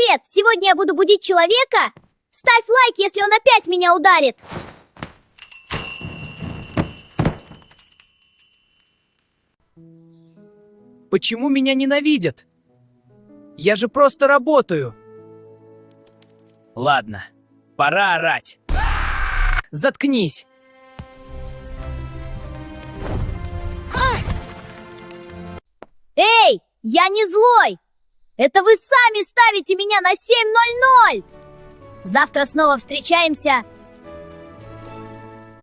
Привет! Сегодня я буду будить человека. Ставь лайк, если он опять меня ударит. Почему меня ненавидят? Я же просто работаю. Ладно, пора орать. Заткнись. Эй, я не злой. Это вы сами ставите меня на 7:00. Завтра снова встречаемся.